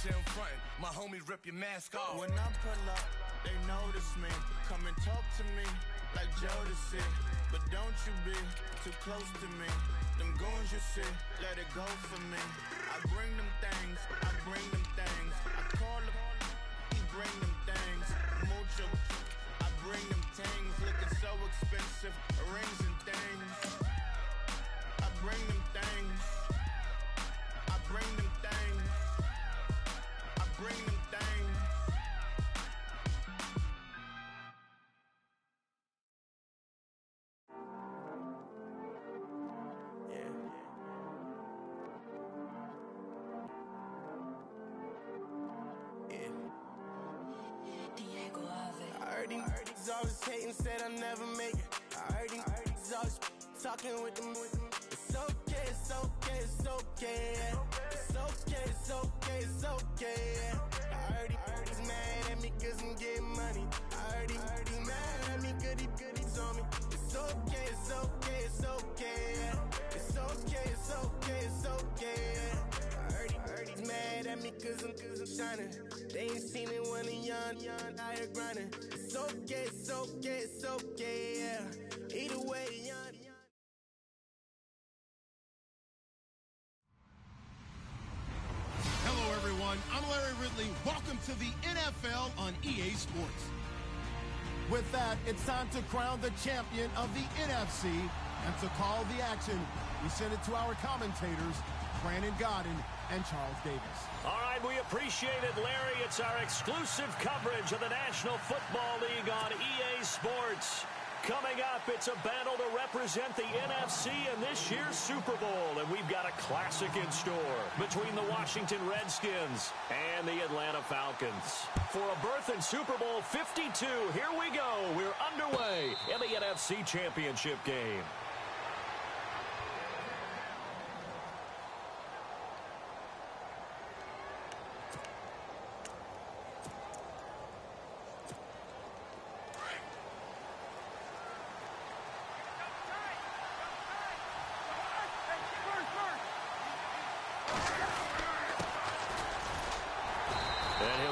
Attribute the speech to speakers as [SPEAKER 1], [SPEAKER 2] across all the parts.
[SPEAKER 1] you in front, my homies rip your mask off.
[SPEAKER 2] When I pull up, they notice me. Come and talk to me like Jodeci. But don't you be too close to me. Them goons you see, let it go for me. I bring them things, I bring them things. I call them, he bring them things. Mucho, I bring them things. Looking so expensive, rings and things. I bring them things. I bring them things. I bring them things. Always hating, said I never make it. I heard he's always talking with them. It's okay, it's okay, it's okay. It's okay, it's okay, it's okay. I heard he's mad at me cause I'm getting money. I heard he's mad at me cause he's on me. It's okay, it's okay, it's okay. It's okay, it's okay, it's okay. I heard he's mad at me cause I'm shining. They ain't seen it when I'm young, out here grinding. It's okay, it's okay, it's okay, yeah. Either way, young.
[SPEAKER 3] Hello, everyone. I'm Larry Ridley. Welcome to the NFL on EA Sports. With that, it's time to crown the champion of the NFC. And to call the action, we send it to our commentators, Brandon Godden and Charles Davis.
[SPEAKER 4] All right, we appreciate it, Larry. It's our exclusive coverage of the National Football League on EA Sports. Coming up, it's a battle to represent the NFC in this year's Super Bowl, and we've got a classic in store between the Washington Redskins and the Atlanta Falcons. For a berth in Super Bowl 52, here we go. We're underway in the NFC Championship game.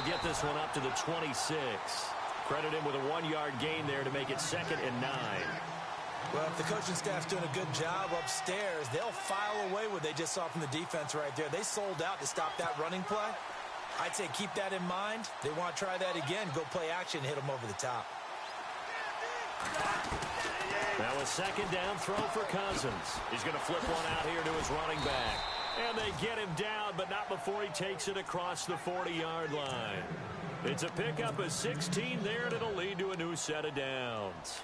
[SPEAKER 4] Get this one up to the 26. Credit him with a 1-yard gain there to make it 2nd and 9.
[SPEAKER 5] Well, if the coaching staff's doing a good job upstairs, they'll file away what they just saw from the defense right there. They sold out to stop that running play. I'd say keep that in mind. They want to try that again, go play action, hit them over the top.
[SPEAKER 4] Now a 2nd down throw for Cousins. He's going to flip one out here to his running back. And they get him down, but not before he takes it across the 40-yard line. It's a pickup of 16 there, and it'll lead to a new set of downs.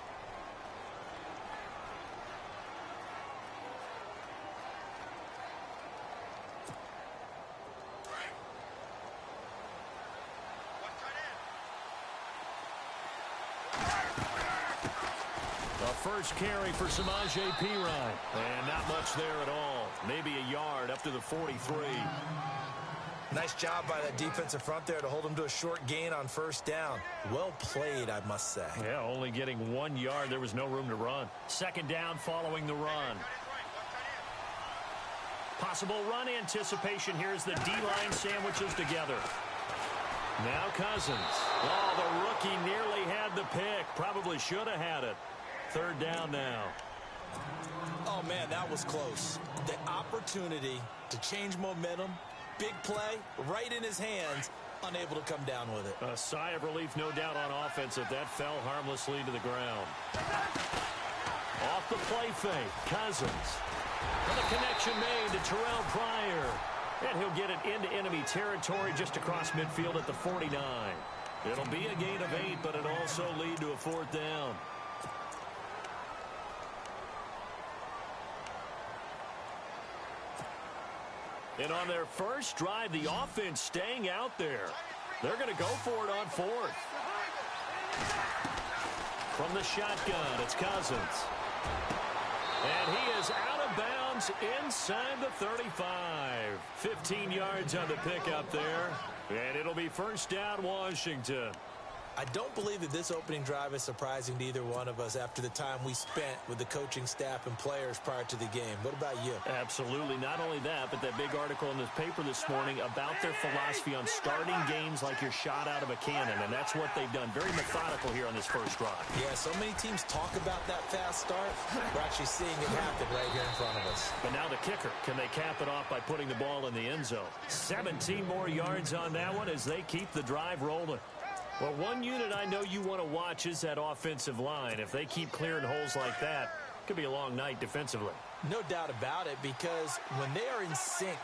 [SPEAKER 4] First carry for Samaje Perine. And not much there at all. Maybe a yard up to the 43.
[SPEAKER 5] Nice job by that defensive front there to hold him to a short gain on 1st down. Well played, I must say.
[SPEAKER 4] Yeah, only getting 1 yard. There was no room to run. 2nd down following the run. Possible run anticipation. Here's the D-line sandwiches together. Now Cousins. Oh, the rookie nearly had the pick. Probably should have had it. 3rd down now.
[SPEAKER 5] Oh, man, that was close. The opportunity to change momentum, big play, right in his hands, unable to come down with it.
[SPEAKER 4] A sigh of relief, no doubt, on offense if that fell harmlessly to the ground. Off the play fake, Cousins. And the connection made to Terrell Pryor. And he'll get it into enemy territory just across midfield at the 49. It'll be a gain of 8, but it'll also lead to a 4th down. And on their first drive, the offense staying out there. They're going to go for it on 4th. From the shotgun, it's Cousins. And he is out of bounds inside the 35. 15 yards on the pickup there. And it'll be 1st down, Washington.
[SPEAKER 5] I don't believe that this opening drive is surprising to either one of us after the time we spent with the coaching staff and players prior to the game. What about you?
[SPEAKER 4] Absolutely. Not only that, but that big article in the paper this morning about their philosophy on starting games like you're shot out of a cannon, and that's what they've done. Very methodical here on this first drive.
[SPEAKER 5] Yeah, so many teams talk about that fast start. We're actually seeing it happen right here in front of us.
[SPEAKER 4] But now the kicker. Can they cap it off by putting the ball in the end zone? 17 more yards on that one as they keep the drive rolling. Well, one unit I know you want to watch is that offensive line. If they keep clearing holes like that, it could be a long night defensively.
[SPEAKER 5] No doubt about it, because when they are in sync,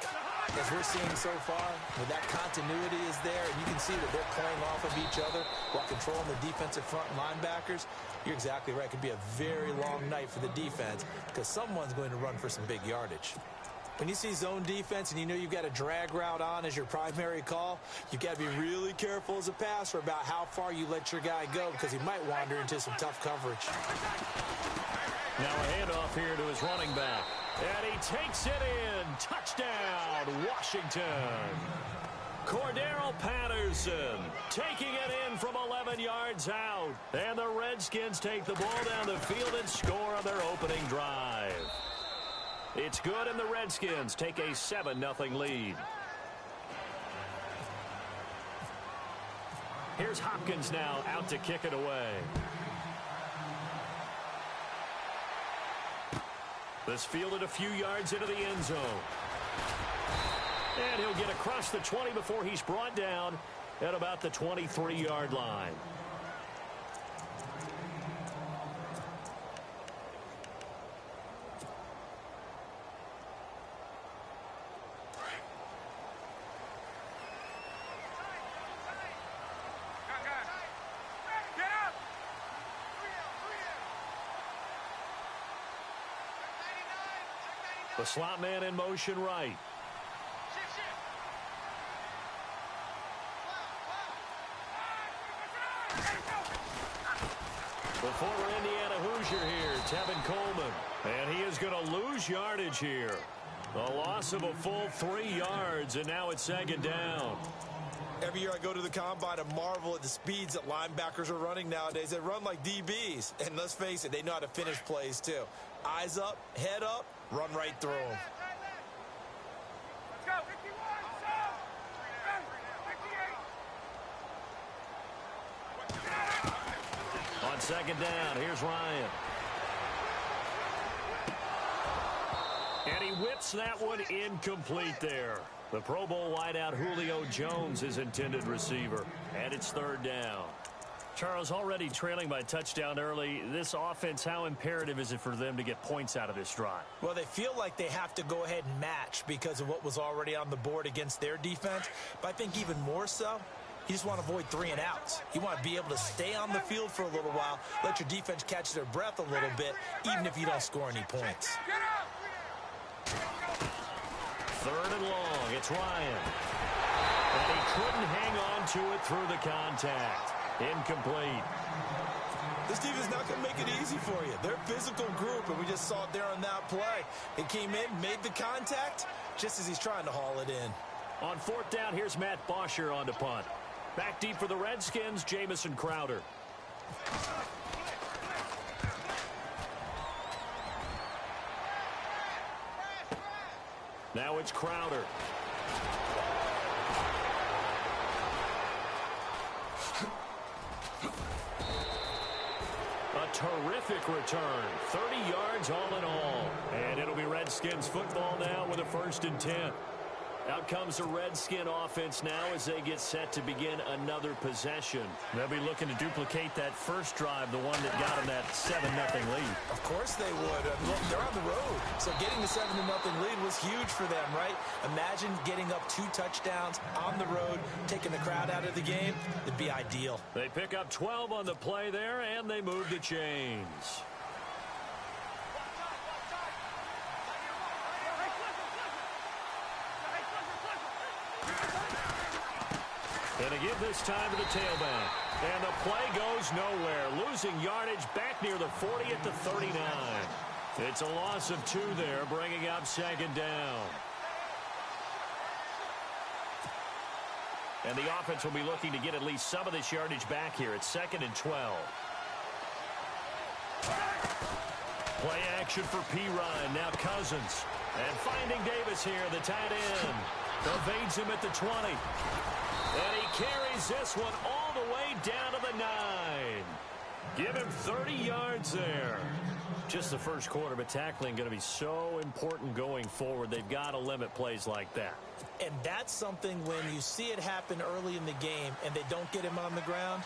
[SPEAKER 5] as we're seeing so far, when that continuity is there, and you can see that they're playing off of each other while controlling the defensive front linebackers, you're exactly right. It could be a very long night for the defense because someone's going to run for some big yardage. When you see zone defense and you know you've got a drag route on as your primary call, you've got to be really careful as a passer about how far you let your guy go because he might wander into some tough coverage.
[SPEAKER 4] Now a handoff here to his running back. And he takes it in. Touchdown, Washington. Cordero Patterson taking it in from 11 yards out. And the Redskins take the ball down the field and score on their opening drive. It's good, and the Redskins take a 7-0 lead. Here's Hopkins now out to kick it away. This fielded a few yards into the end zone. And he'll get across the 20 before he's brought down at about the 23-yard line. The slot man in motion right. The former Indiana Hoosier here, Tevin Coleman. And he is going to lose yardage here. A loss of a full 3 yards, and now it's second down.
[SPEAKER 5] Every year I go to the combine and marvel at the speeds that linebackers are running nowadays. They run like DBs. And let's face it, they know how to finish plays too. Eyes up, head up, run right through them.
[SPEAKER 4] On second down, here's Ryan. And he whips that one incomplete there. The Pro Bowl wideout Julio Jones is intended receiver. And it's third down. Charles, already trailing by a touchdown early. This offense, how imperative is it for them to get points out of this drive?
[SPEAKER 5] Well, they feel like they have to go ahead and match because of what was already on the board against their defense. But I think even more so, you just want to avoid 3 and outs. You want to be able to stay on the field for a little while, let your defense catch their breath a little bit, even if you don't score any points.
[SPEAKER 4] Third and long, it's Ryan. And he couldn't hang on to it through the contact. Incomplete.
[SPEAKER 5] This team is not going to make it easy for you. They're a physical group, and we just saw it there on that play. It came in, made the contact, just as he's trying to haul it in.
[SPEAKER 4] On fourth down, here's Matt Bosher on to punt. Back deep for the Redskins, Jamison Crowder. Now it's Crowder. A terrific return. 30 yards all in all. And it'll be Redskins football now with a 1st and 10. Out comes the Redskin offense now as they get set to begin another possession. They'll be looking to duplicate that first drive, the one that got them that 7-0 lead.
[SPEAKER 5] Of course they would. Look, they're on the road. So getting the 7-0 lead was huge for them, right? Imagine getting up 2 touchdowns on the road, taking the crowd out of the game. It'd be ideal.
[SPEAKER 4] They pick up 12 on the play there, and they move the chains. And to give this time to the tailback. And the play goes nowhere. Losing yardage back near the 40 at the 39. It's a loss of 2 there, bringing up second down. And the offense will be looking to get at least some of this yardage back here. It's 2nd and 12. Play action for Ryan. Now Cousins. And finding Davis here, the tight end. Evades him at the 20. And he carries this one all the way down to the 9. Give him 30 yards there. Just the first quarter, but tackling going to be so important going forward. They've got to limit plays like that.
[SPEAKER 5] And that's something when you see it happen early in the game and they don't get him on the ground,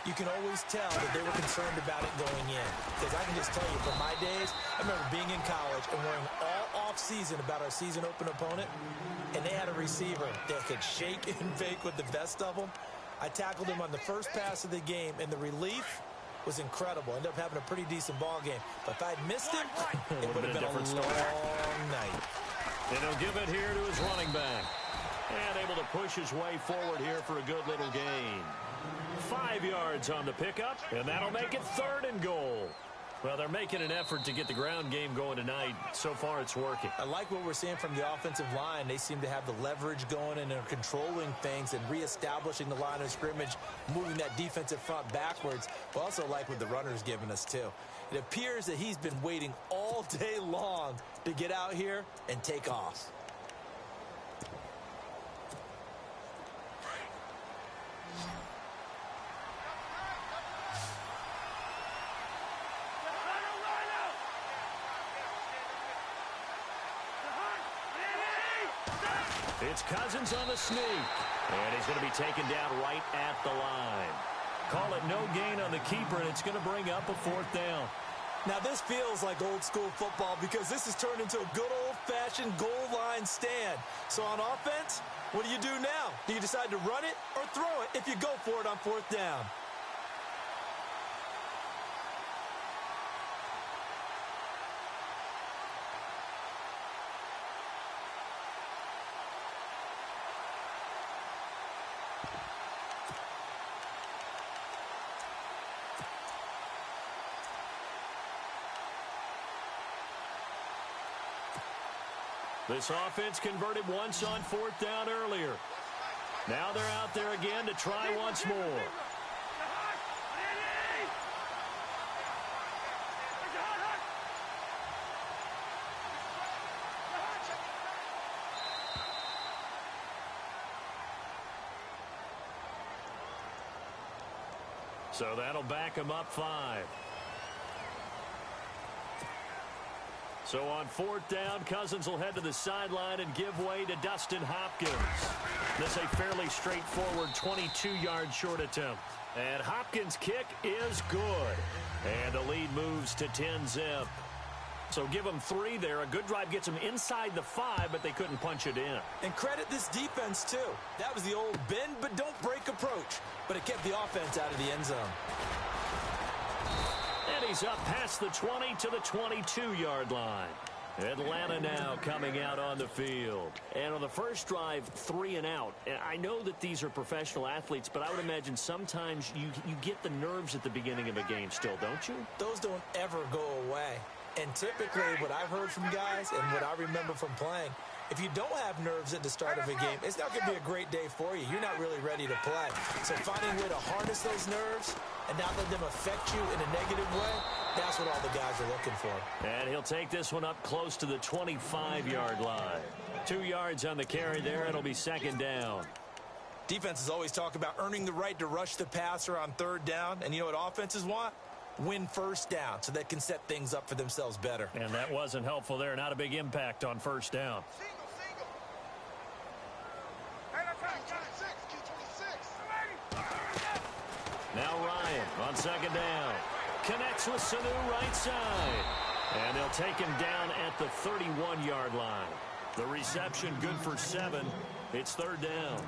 [SPEAKER 5] you can always tell that they were concerned about it going in. Because I can just tell you, from my days, I remember being in college and worrying all off-season about our season open opponent, and they had a receiver that could shake and bake with the best of them. I tackled him on the first pass of the game, and the relief was incredible. Ended up having a pretty decent ball game. But if I'd missed him, it would have been a long night.
[SPEAKER 4] And he'll give it here to his running back. And able to push his way forward here for a good little gain. 5 yards on the pickup, and that'll make it 3rd and goal. Well, they're making an effort to get the ground game going tonight. So far, it's working.
[SPEAKER 5] I like what we're seeing from the offensive line. They seem to have the leverage going, and they're controlling things and reestablishing the line of scrimmage, moving that defensive front backwards. But also like what the runner's giving us, too. It appears that he's been waiting all day long to get out here and take off.
[SPEAKER 4] It's Cousins on the sneak. And he's going to be taken down right at the line. Call it no gain on the keeper, and it's going to bring up a 4th down.
[SPEAKER 5] Now, this feels like old-school football because this has turned into a good old-fashioned goal line stand. So on offense, what do you do now? Do you decide to run it or throw it if you go for it on 4th down?
[SPEAKER 4] This offense converted once on 4th down earlier. Now they're out there again to try once more. So that'll back him up 5. So on 4th down, Cousins will head to the sideline and give way to Dustin Hopkins. This is a fairly straightforward 22-yard short attempt. And Hopkins' kick is good. And the lead moves to 10-zip. So give them 3 there. A good drive gets them inside the 5, but they couldn't punch it in.
[SPEAKER 5] And credit this defense, too. That was the old bend but don't break approach. But it kept the offense out of the end zone.
[SPEAKER 4] And he's up past the 20 to the 22-yard line. Atlanta now coming out on the field. And on the first drive, 3 and out. And I know that these are professional athletes, but I would imagine sometimes you get the nerves at the beginning of a game still, don't you?
[SPEAKER 5] Those don't ever go away. And typically what I've heard from guys and what I remember from playing, if you don't have nerves at the start of a game, it's not going to be a great day for you. You're not really ready to play. So finding a way to harness those nerves and not let them affect you in a negative way, that's what all the guys are looking for.
[SPEAKER 4] And he'll take this one up close to the 25-yard line. 2 yards on the carry there. It'll be 2nd down.
[SPEAKER 5] Defenses always talk about earning the right to rush the passer on 3rd down. And you know what offenses want? Win 1st down so they can set things up for themselves better.
[SPEAKER 4] And that wasn't helpful there. Not a big impact on 1st down. Now Ryan on 2nd down. Connects with Sanu right side. And they'll take him down at the 31-yard line. The reception good for 7. It's 3rd down.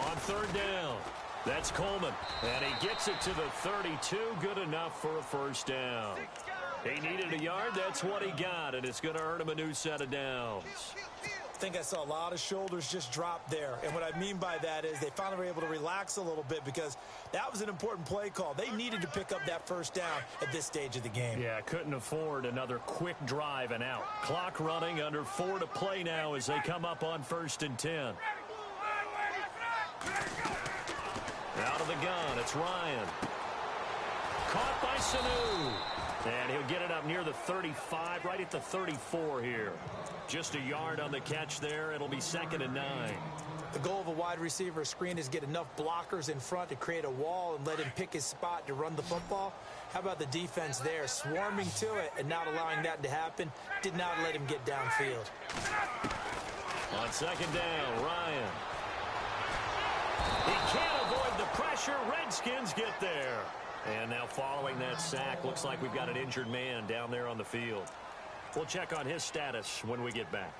[SPEAKER 4] On 3rd down, that's Coleman. And he gets it to the 32. Good enough for a 1st down. He needed a yard. That's what he got, and it's going to earn him a new set of downs.
[SPEAKER 5] I think I saw a lot of shoulders just drop there. And what I mean by that is they finally were able to relax a little bit because that was an important play call. They needed to pick up that first down at this stage of the game.
[SPEAKER 4] Yeah, couldn't afford another quick drive and out. Clock running, under 4 to play now as they come up on 1st and 10. Out of the gun, it's Ryan. Caught by Sanu. And he'll get it up near the 35, right at the 34 here. Just a yard on the catch there. It'll be 2nd and 9.
[SPEAKER 5] The goal of a wide receiver screen is get enough blockers in front to create a wall and let him pick his spot to run the football. How about the defense there, swarming to it and not allowing that to happen? Did not let him get downfield.
[SPEAKER 4] On 2nd down, Ryan. He can't avoid the pressure. Redskins get there. And now following that sack, looks like we've got an injured man down there on the field. We'll check on his status when we get back.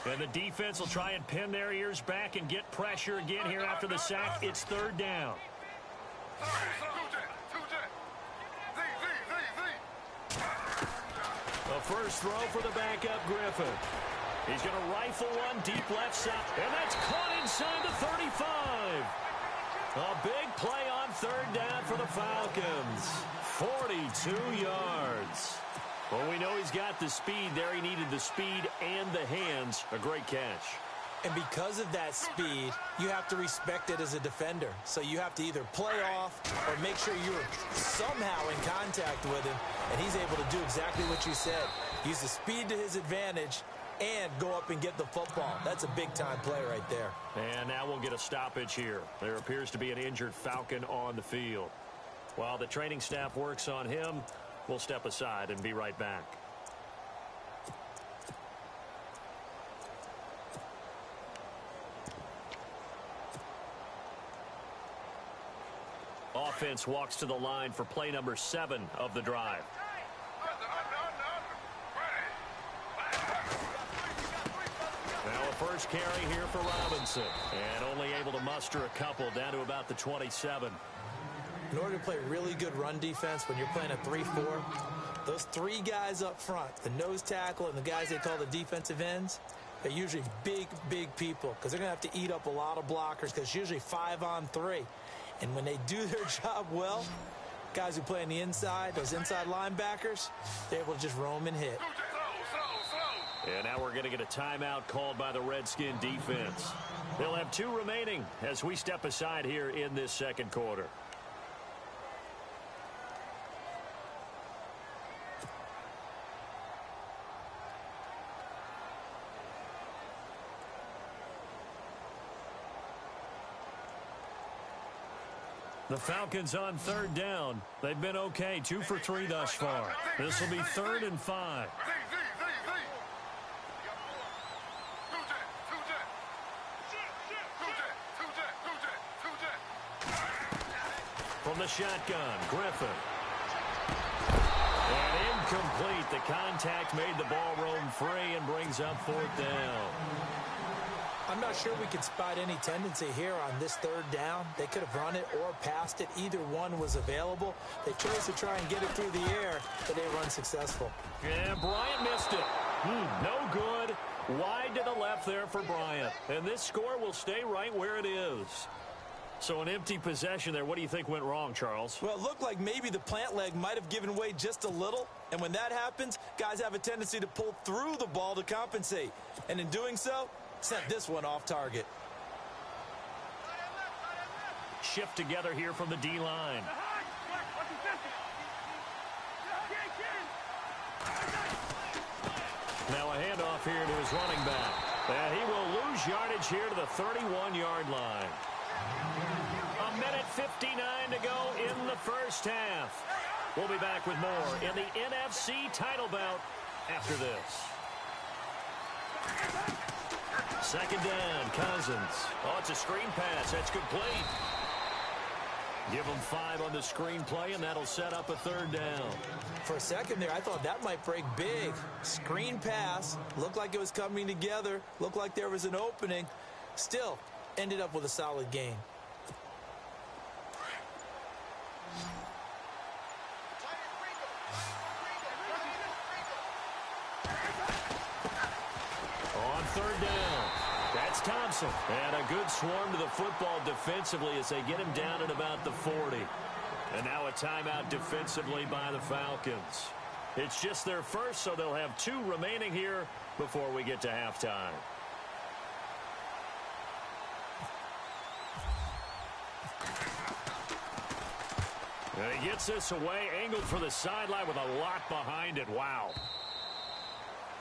[SPEAKER 4] And the defense will try and pin their ears back and get pressure again here after the sack. It's 3rd down. The first throw for the backup Griffin. He's going to rifle one deep left side, and that's caught inside the 35. A big play on 3rd down for the Falcons. 42 yards. Well, we know he's got the speed there. He needed the speed and the hands. A great catch.
[SPEAKER 5] And because of that speed, you have to respect it as a defender. So you have to either play off or make sure you're somehow in contact with him, and he's able to do exactly what you said. Use the speed to his advantage and go up and get the football. That's a big-time play right there.
[SPEAKER 4] And now we'll get a stoppage here. There appears to be an injured Falcon on the field. While the training staff works on him, we'll step aside and be right back. Offense walks to the line for play number 7 of the drive. Now a first carry here for Robinson. And only able to muster a couple down to about the 27.
[SPEAKER 5] In order to play really good run defense when you're playing a 3-4, those 3 guys up front, the nose tackle and the guys they call the defensive ends, they're usually big, big people because they're going to have to eat up a lot of blockers because it's usually 5-on-3. And when they do their job well, guys who play on the inside, those inside linebackers, they're able to just roam and hit.
[SPEAKER 4] And now we're going to get a timeout called by the Redskin defense. They'll have 2 remaining as we step aside here in this second quarter. The Falcons on 3rd down. They've been okay, 2 for 3 thus far. This will be 3rd and 5. From the shotgun, Griffin. And incomplete. The contact made the ball roam free and brings up 4th down.
[SPEAKER 5] I'm not sure we could spot any tendency here on this 3rd down. They could have run it or passed it. Either one was available. They chose to try and get it through the air, but they were unsuccessful.
[SPEAKER 4] And Bryant missed it. No good. Wide to the left there for Bryant. And this score will stay right where it is. So an empty possession there. What do you think went wrong, Charles?
[SPEAKER 5] Well, it looked like maybe the plant leg might have given way just a little. And when that happens, guys have a tendency to pull through the ball to compensate. And in doing so, sent this one off target.
[SPEAKER 4] Shift together here from the D-line. Now a handoff here to his running back. And he will lose yardage here to the 31-yard line. 1:59 to go in the first half. We'll be back with more in the NFC title bout after this. 2nd down, Cousins. Oh, it's a screen pass. That's complete. Give them 5 on the screen play, and that'll set up a 3rd down.
[SPEAKER 5] For a second there, I thought that might break big. Screen pass. Looked like it was coming together. Looked like there was an opening. Still, ended up with a solid gain.
[SPEAKER 4] On third down, that's Thompson. And a good swarm to the football defensively as they get him down at about the 40. And now a timeout defensively by the Falcons. It's just their first, so they'll have 2 remaining here before we get to halftime. And he gets this away, angled for the sideline with a lot behind it. Wow.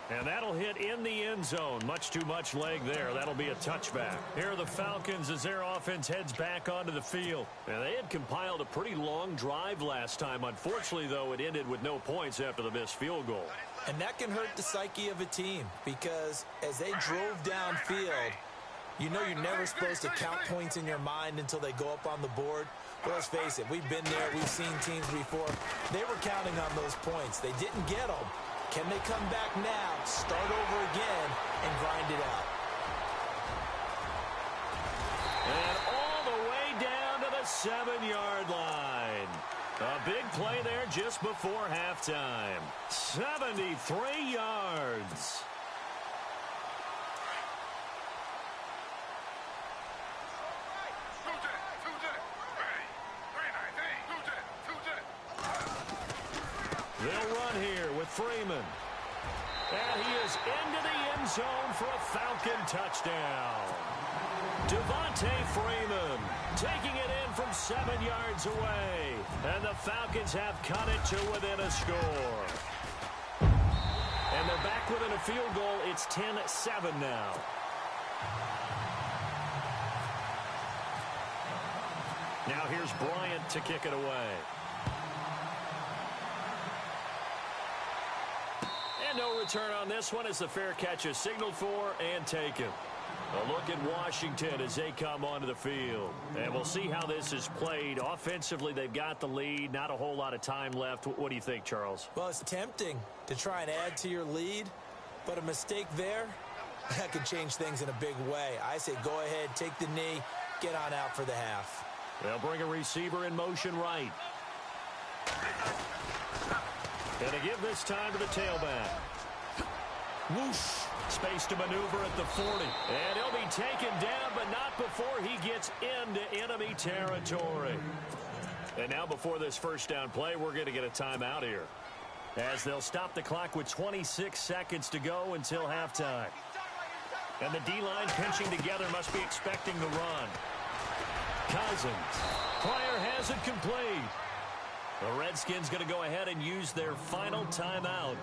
[SPEAKER 4] And that'll hit in the end zone. Much too much leg there. That'll be a touchback. Here are the Falcons as their offense heads back onto the field. And they had compiled a pretty long drive last time. Unfortunately, though, it ended with no points after the missed field goal.
[SPEAKER 5] And that can hurt the psyche of a team because as they drove downfield, you know you're never supposed to count points in your mind until they go up on the board. But let's face it, we've been there. We've seen teams before. They were counting on those points. They didn't get them. Can they come back now, start over again, and grind it out?
[SPEAKER 4] And all the way down to the 7-yard line. A big play there just before halftime. 73 yards. They'll run here with Freeman. And he is into the end zone for a Falcon touchdown. Devontae Freeman taking it in from 7 yards away. And the Falcons have cut it to within a score. And they're back within a field goal. It's 10-7 now. Now here's Bryant to kick it away. And no return on this one as the fair catch is signaled for and taken. A look at Washington as they come onto the field. And we'll see how this is played. Offensively, they've got the lead. Not a whole lot of time left. What do you think, Charles?
[SPEAKER 5] Well, it's tempting to try and add to your lead, but a mistake there, that could change things in a big way. I say go ahead, take the knee, get on out for the half.
[SPEAKER 4] They'll bring a receiver in motion right. Gonna give this time to the tailback. Whoosh. Space to maneuver at the 40. And he'll be taken down, but not before he gets into enemy territory. And now before this first down play, we're going to get a timeout here, as they'll stop the clock with 26 seconds to go until halftime. And the D-line pinching together must be expecting the run. Cousins. Pryor has it complete. The Redskins going to go ahead and use their final timeout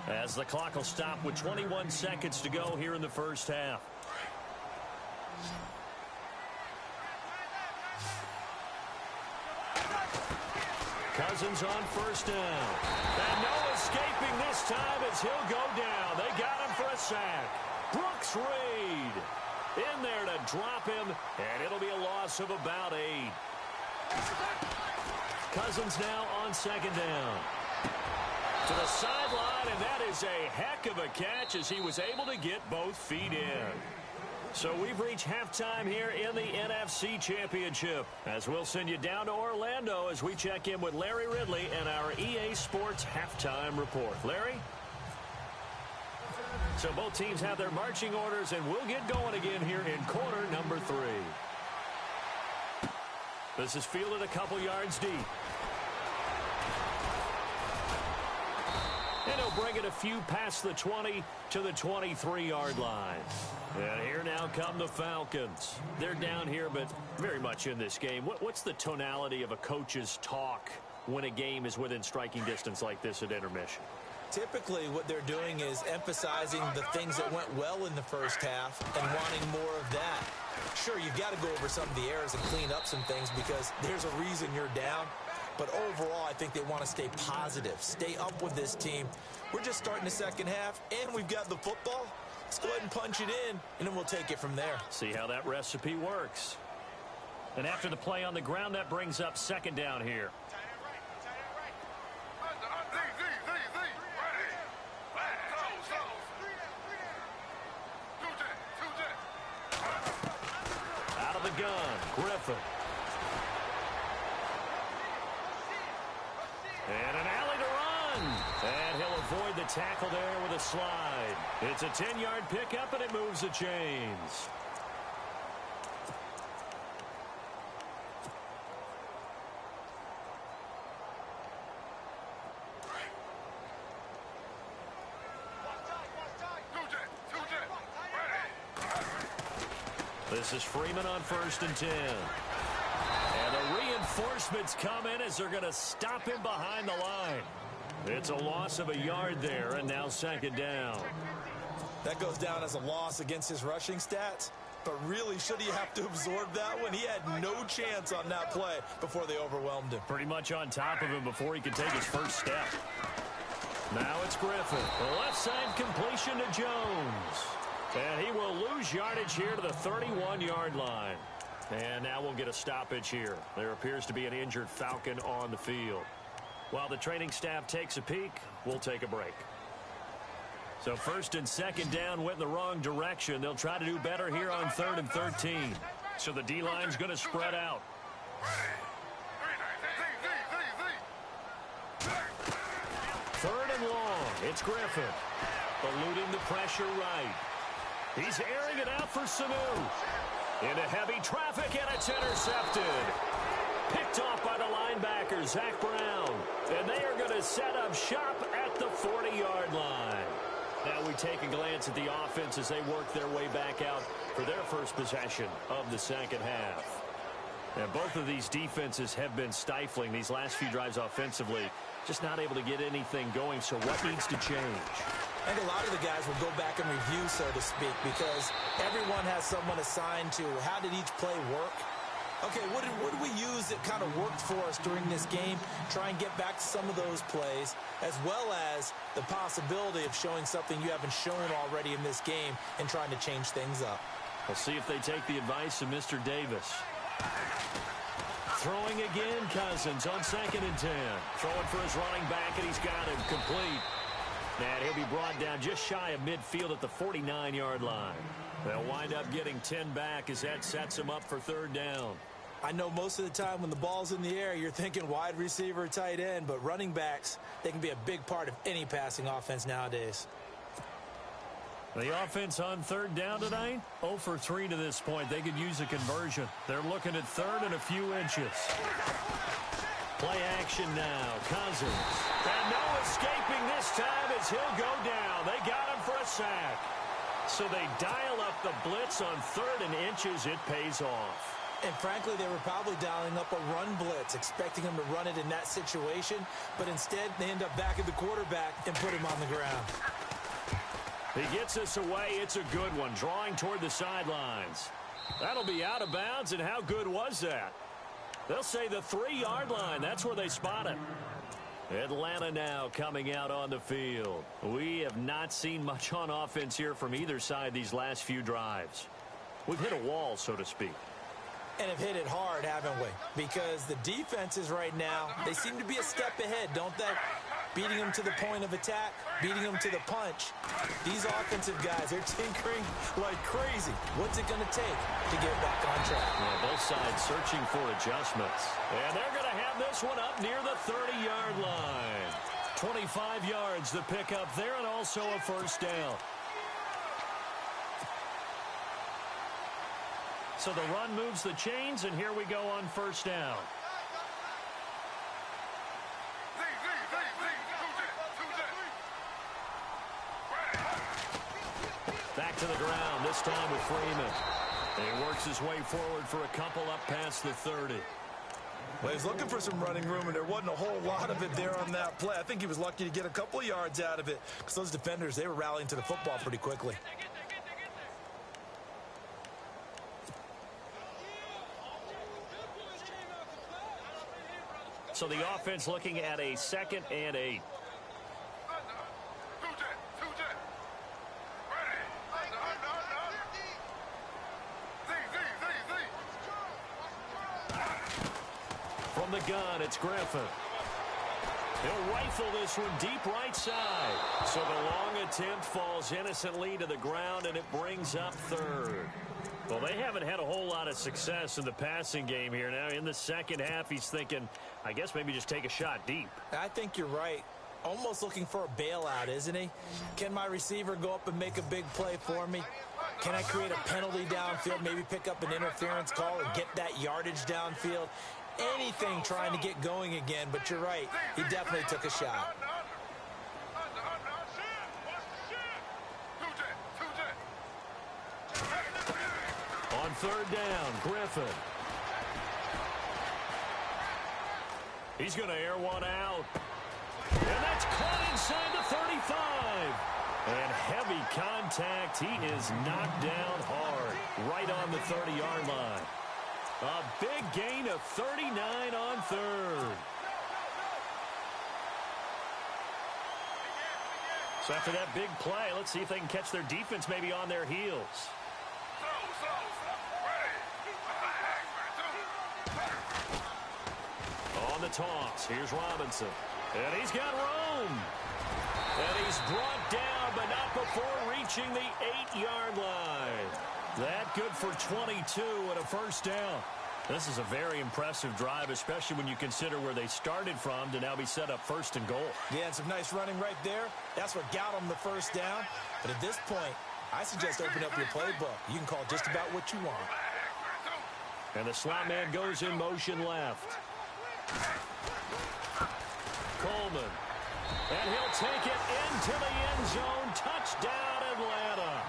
[SPEAKER 4] as the clock will stop with 21 seconds to go here in the first half. Cousins on first down. And no escaping this time as he'll go down. They got him for a sack. Brooks Reed in there to drop him, and it'll be a loss of about 8. Cousins now on second down. To the sideline, and that is a heck of a catch as he was able to get both feet in. So we've reached halftime here in the NFC Championship, as we'll send you down to Orlando as we check in with Larry Ridley and our EA Sports Halftime Report. Larry? So both teams have their marching orders, and we'll get going again here in quarter number 3. This is fielded a couple yards deep. And he'll bring it a few past the 20 to the 23-yard line. And here now come the Falcons. They're down here, but very much in this game. What's the tonality of a coach's talk when a game is within striking distance like this at intermission?
[SPEAKER 5] Typically, what they're doing is emphasizing the things that went well in the first half and wanting more of that. Sure, you've got to go over some of the errors and clean up some things because there's a reason you're down. But overall, I think they want to stay positive, stay up with this team. We're just starting the second half, and we've got the football. Let's go ahead and punch it in, and then we'll take it from there.
[SPEAKER 4] See how that recipe works. And after the play on the ground, that brings up second down here. gun, Griffin. And an alley to run. And he'll avoid the tackle there with a slide. It's a 10-yard pickup, and it moves the chains. This is Freeman on 1st and 10. And the reinforcements come in as they're going to stop him behind the line. It's a loss of a yard there, and now 2nd down.
[SPEAKER 5] That goes down as a loss against his rushing stats. But really, should he have to absorb that one? He had no chance on that play before they overwhelmed him.
[SPEAKER 4] Pretty much on top of him before he could take his first step. Now it's Griffin. The left side completion to Jones. And he will lose yardage here to the 31-yard line. And now we'll get a stoppage here. There appears to be an injured Falcon on the field. While the training staff takes a peek, we'll take a break. So 1st and 2nd down went in the wrong direction. They'll try to do better here on 3rd and 13. So the D-line's going to spread out. 3rd and long. It's Griffin. Eluding the pressure right. He's airing it out for Sanu. Into heavy traffic, and it's intercepted. Picked off by the linebacker, Zach Brown. And they are going to set up shop at the 40-yard line. Now we take a glance at the offense as they work their way back out for their first possession of the 2nd half. And both of these defenses have been stifling these last few drives offensively. Just not able to get anything going, so what needs to change?
[SPEAKER 5] I think a lot of the guys will go back and review, so to speak, because everyone has someone assigned to how did each play work. Okay, what did we use that kind of worked for us during this game? Try and get back to some of those plays, as well as the possibility of showing something you haven't shown already in this game and trying to change things up.
[SPEAKER 4] We'll see if they take the advice of Mr. Davis. Throwing again, Cousins on 2nd and 10. Throwing for his running back, and he's got him complete. And he'll be brought down just shy of midfield at the 49-yard line. They'll wind up getting 10 back as that sets him up for 3rd down.
[SPEAKER 5] I know most of the time when the ball's in the air, you're thinking wide receiver, tight end, but running backs, they can be a big part of any passing offense nowadays.
[SPEAKER 4] The offense on 3rd down tonight, 0 for 3 to this point. They could use a conversion. They're looking at 3rd and a few inches. Play action now. Cousins. And no escaping this time as he'll go down. They got him for a sack. So they dial up the blitz on 3rd and inches. It pays off.
[SPEAKER 5] And frankly, they were probably dialing up a run blitz, expecting him to run it in that situation. But instead, they end up back at the quarterback and put him on the ground.
[SPEAKER 4] He gets us away. It's a good one. Drawing toward the sidelines. That'll be out of bounds, and how good was that? They'll say the 3-yard line. That's where they spot it. Atlanta now coming out on the field. We have not seen much on offense here from either side these last few drives. We've hit a wall, so to speak.
[SPEAKER 5] And have hit it hard, haven't we? Because the defenses right now, they seem to be a step ahead, don't they? Beating them to the point of attack, beating them to the punch. These offensive guys, they're tinkering like crazy. What's it going to take to get back on track?
[SPEAKER 4] Yeah, both sides searching for adjustments. And they're going to have this one up near the 30-yard line. 25 yards the pickup there, and also a 1st down. So the run moves the chains, and here we go on 1st down. Back to the ground, this time with Freeman. And he works his way forward for a couple up past the 30.
[SPEAKER 5] Well, he's looking for some running room, and there wasn't a whole lot of it there on that play. I think he was lucky to get a couple of yards out of it because those defenders, they were rallying to the football pretty quickly.
[SPEAKER 4] So the offense looking at a 2nd and 8. From the gun, it's Griffin. He'll rifle this one deep right side. So the long attempt falls innocently to the ground, and it brings up 3rd. Well, they haven't had a whole lot of success in the passing game here. Now, in the second half, he's thinking, I guess maybe just take a shot deep.
[SPEAKER 5] I think you're right. Almost looking for a bailout, isn't he? Can my receiver go up and make a big play for me? Can I create a penalty downfield, maybe pick up an interference call and get that yardage downfield? Anything trying to get going again, but you're right. He definitely took a shot.
[SPEAKER 4] On third down, Griffin. He's going to air one out. And that's caught inside the 35. And heavy contact. He is knocked down hard right on the 30-yard line. A big gain of 39 on third. So after that big play, let's see if they can catch their defense maybe on their heels. On the toss, here's Robinson. And he's got room. And he's brought down, but not before reaching the 8-yard line. That good for 22 and a first down. This is a very impressive drive, especially when you consider where they started from to now be set up first and goal.
[SPEAKER 5] Yeah, and some nice running right there. That's what got them the first down. But at this point, I suggest open up your playbook. You can call just about what you want.
[SPEAKER 4] And the slot man goes in motion left. Coleman. And he'll take it into the end zone. Touchdown, Atlanta.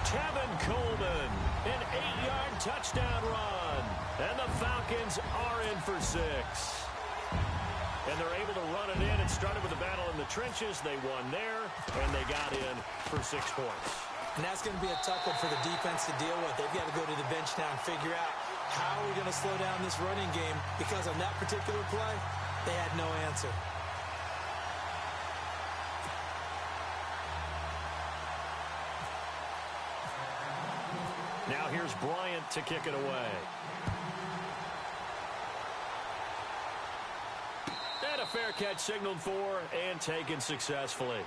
[SPEAKER 4] Kevin Coleman, an 8-yard touchdown run. And the Falcons are in for 6. And they're able to run it in. It started with a battle in the trenches. They won there, and they got in for 6 points.
[SPEAKER 5] And that's going to be a tough one for the defense to deal with. They've got to go to the bench now and figure out how are we going to slow down this running game, because on that particular play, they had no answer.
[SPEAKER 4] Now here's Bryant to kick it away. And a fair catch signaled for and taken successfully.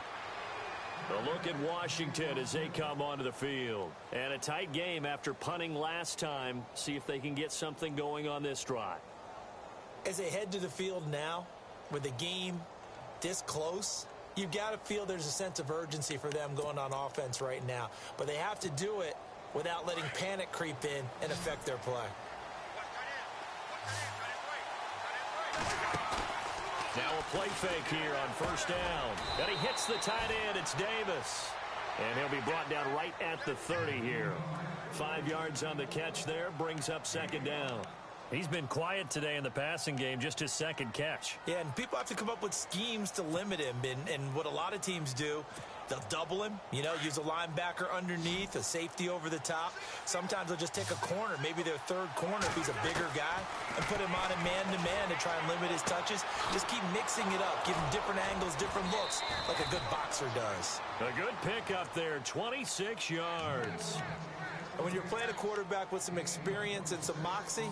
[SPEAKER 4] A look at Washington as they come onto the field. And a tight game after punting last time. See if they can get something going on this drive.
[SPEAKER 5] As they head to the field now, with the game this close, you've got to feel there's a sense of urgency for them going on offense right now. But they have to do it without letting panic creep in and affect their play.
[SPEAKER 4] Now a play fake here on first down. And he hits the tight end. It's Davis. And he'll be brought down right at the 30 here. 5 yards on the catch there. Brings up second down. He's been quiet today in the passing game, just his second catch.
[SPEAKER 5] Yeah, and people have to come up with schemes to limit him. And what a lot of teams do, they'll double him, use a linebacker underneath, a safety over the top. Sometimes they'll just take a corner, maybe their third corner if he's a bigger guy, and put him on a man-to-man to try and limit his touches. Just keep mixing it up, give him different angles, different looks, like a good boxer does.
[SPEAKER 4] A good pickup there, 26 yards.
[SPEAKER 5] And when you're playing a quarterback with some experience and some moxie,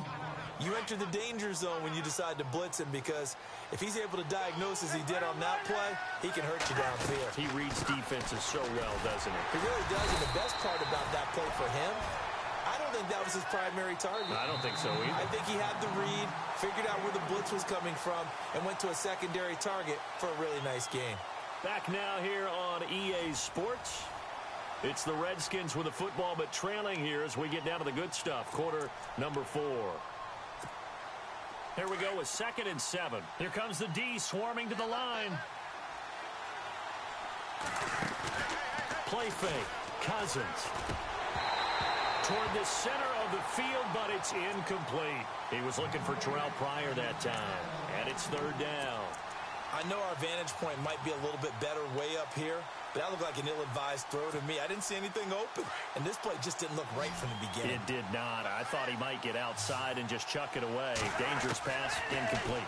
[SPEAKER 5] you enter the danger zone when you decide to blitz him, because if he's able to diagnose as he did on that play, he can hurt you downfield.
[SPEAKER 4] He reads defenses so well, doesn't he?
[SPEAKER 5] He really does, and the best part about that play for him, I don't think that was his primary target.
[SPEAKER 4] I don't think so either.
[SPEAKER 5] I think he had the read, figured out where the blitz was coming from, and went to a secondary target for a really nice game.
[SPEAKER 4] Back now here on EA Sports. It's the Redskins with the football, but trailing here as we get down to the good stuff. Quarter number 4. Here we go with 2nd and 7. Here comes the D swarming to the line. Play fake. Cousins. Toward the center of the field, but it's incomplete. He was looking for Terrell Pryor that time. And it's 3rd down.
[SPEAKER 5] I know our vantage point might be a little bit better way up here, but that looked like an ill-advised throw to me. I didn't see anything open, and this play just didn't look right from the beginning.
[SPEAKER 4] It did not. I thought he might get outside and just chuck it away. Dangerous pass, incomplete.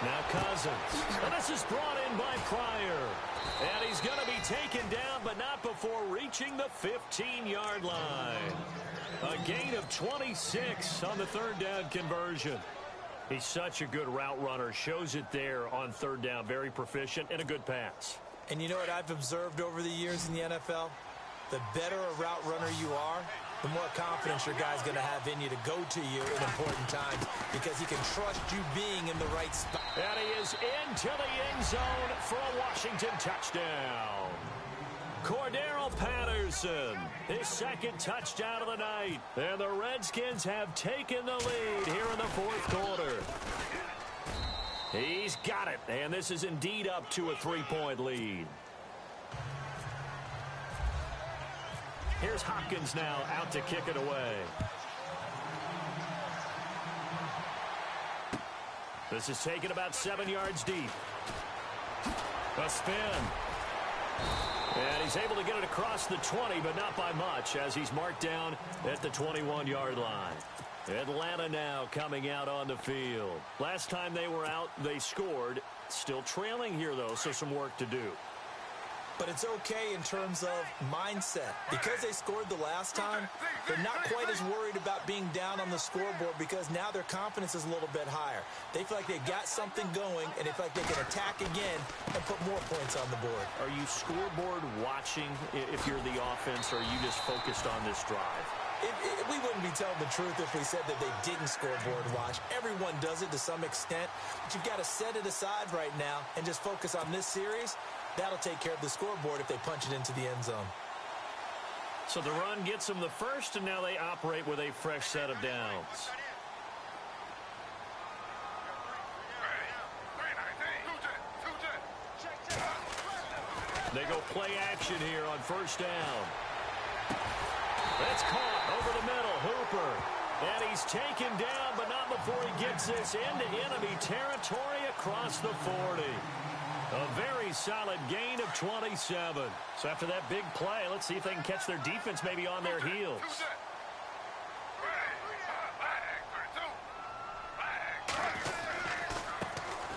[SPEAKER 4] Now Cousins. And this is brought in by Pryor. And he's going to be taken down, but not before reaching the 15-yard line. A gain of 26 on the 3rd down conversion. He's such a good route runner. Shows it there on 3rd down. Very proficient and a good pass.
[SPEAKER 5] And you know what I've observed over the years in the NFL? The better a route runner you are, the more confidence your guy's going to have in you to go to you in important times because he can trust you being in the right spot.
[SPEAKER 4] And he is into the end zone for a Washington touchdown. Cordero Patterson, his second touchdown of the night. And the Redskins have taken the lead here in the fourth quarter. He's got it, and this is indeed up to a 3-point lead. Here's Hopkins now out to kick it away. This is taken about 7 yards deep. A spin. And he's able to get it across the 20, but not by much, as he's marked down at the 21-yard line. Atlanta now coming out on the field. Last time they were out, they scored. Still trailing here, though, so some work to do.
[SPEAKER 5] But it's okay in terms of mindset. Because they scored the last time, they're not quite as worried about being down on the scoreboard because now their confidence is a little bit higher. They feel like they got something going, and they feel like they can attack again and put more points on the board.
[SPEAKER 4] Are you scoreboard watching if you're the offense, or are you just focused on this drive?
[SPEAKER 5] We wouldn't be telling the truth if we said that they didn't scoreboard watch. Everyone does it to some extent, but you've got to set it aside right now and just focus on this series. That'll take care of the scoreboard if they punch it into the end zone.
[SPEAKER 4] So the run gets them the first, and now they operate with a fresh set of downs. They go play action here on first down. That's caught over the middle. Hooper. And he's taken down, but not before he gets this into enemy territory across the 40. A very solid gain of 27. So after that big play, let's see if they can catch their defense maybe on their heels.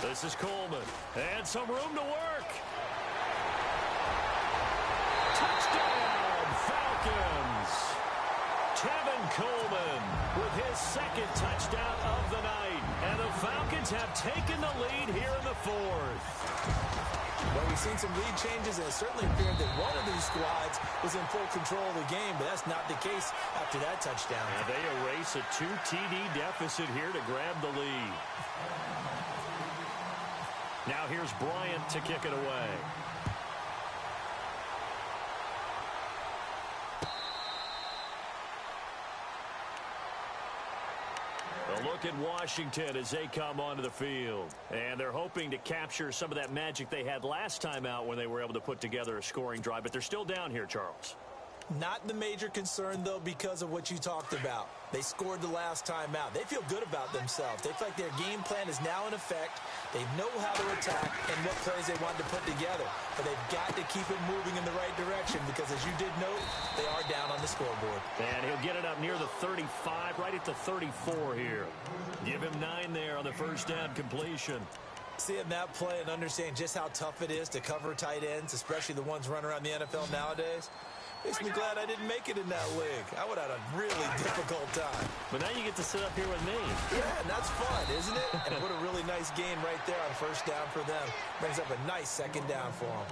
[SPEAKER 4] This is Coleman. And some room to work. Touchdown, Falcons. Tevin Coleman with his second touchdown of the night. And the Falcons have taken the lead here in the fourth.
[SPEAKER 5] Well, we've seen some lead changes, and it certainly appeared that one of these squads was in full control of the game, but that's not the case after that touchdown.
[SPEAKER 4] And they erase a 2 TD deficit here to grab the lead. Now here's Bryant to kick it away. A look at Washington as they come onto the field. And they're hoping to capture some of that magic they had last time out when they were able to put together a scoring drive. But they're still down here, Charles.
[SPEAKER 5] Not the major concern, though, because of what you talked about. They scored the last time out. They feel good about themselves. They feel like their game plan is now in effect. They know how to attack and what plays they want to put together. But they've got to keep it moving in the right direction because, as you did note, they are down on the scoreboard.
[SPEAKER 4] And he'll get it up near the 35, right at the 34 here. Give him 9 there on the first down completion.
[SPEAKER 5] Seeing that play and understanding just how tough it is to cover tight ends, especially the ones running around the NFL nowadays, makes me glad I didn't make it in that league. I would have had a really difficult time.
[SPEAKER 4] But now you get to sit up here with me.
[SPEAKER 5] Yeah, and that's fun, isn't it? And what a really nice gain right there on first down for them. Brings up a nice second down for them.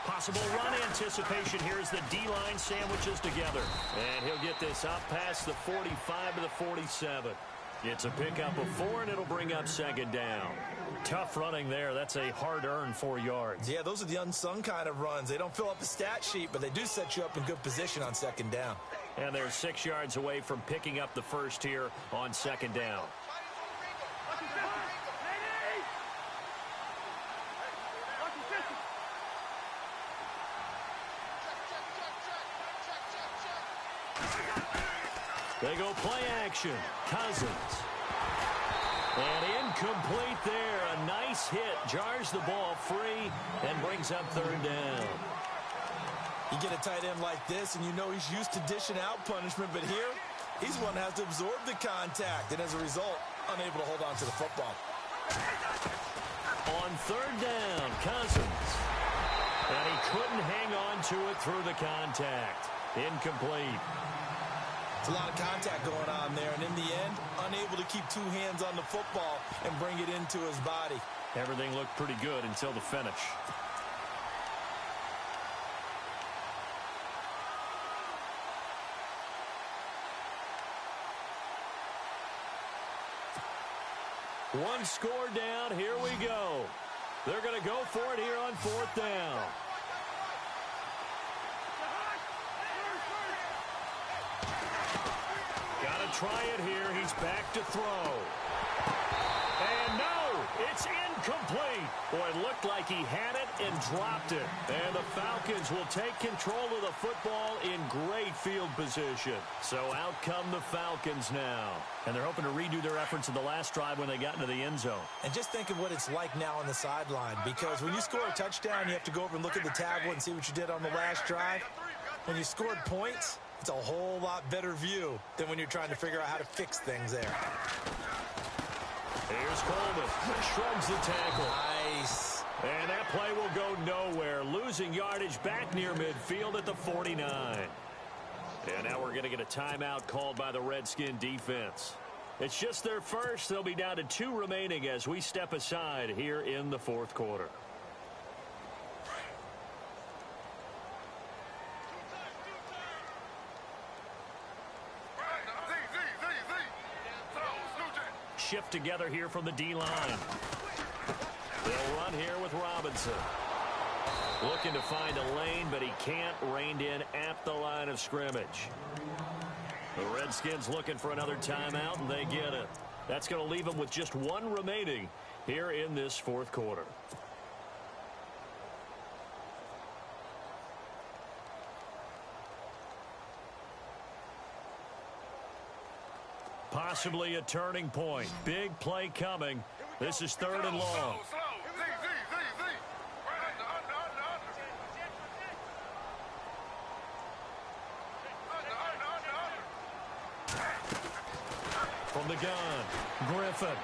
[SPEAKER 4] Possible run anticipation here as the D-line sandwiches together. And he'll get this up past the 45 to the 47. It's a pickup of 4, and it'll bring up second down. Tough running there. That's a hard-earned 4 yards.
[SPEAKER 5] Yeah, those are the unsung kind of runs. They don't fill up the stat sheet, but they do set you up in good position on second down.
[SPEAKER 4] And they're 6 yards away from picking up the first here on second down. They go play action. Cousins. And incomplete there. A nice hit. Jars the ball free and brings up third down.
[SPEAKER 5] You get a tight end like this, and you know he's used to dishing out punishment, but here, he's one that has to absorb the contact, and as a result, unable to hold on to the football.
[SPEAKER 4] On third down, Cousins. And he couldn't hang on to it through the contact. Incomplete.
[SPEAKER 5] It's a lot of contact going on there, and in the end, unable to keep two hands on the football and bring it into his body.
[SPEAKER 4] Everything looked pretty good until the finish. One score down. Here we go. They're going to go for it here on 4th down. Got to try it here. He's back to throw. And no, it's incomplete. Boy, it looked like he had it and dropped it. And the Falcons will take control of the football in great field position. So out come the Falcons now. And they're hoping to redo their efforts in the last drive when they got into the end zone.
[SPEAKER 5] And just think of what it's like now on the sideline, because when you score a touchdown, you have to go over and look at the tablet and see what you did on the last drive. When you scored points, it's a whole lot better view than when you're trying to figure out how to fix things there.
[SPEAKER 4] Here's Coleman. Shrugs the tackle.
[SPEAKER 5] Nice.
[SPEAKER 4] And that play will go nowhere. Losing yardage back near midfield at the 49. And now we're going to get a timeout called by the Redskin defense. It's just their first. They'll be down to 2 remaining as we step aside here in the 4th quarter. Shift together here from the D-line. They'll run here with Robinson. Looking to find a lane, but he can't. Reined in at the line of scrimmage. The Redskins looking for another timeout, and they get it. That's going to leave them with just 1 remaining here in this 4th quarter. Possibly a turning point. Big play coming. This is 3rd and long. From the gun, Griffin.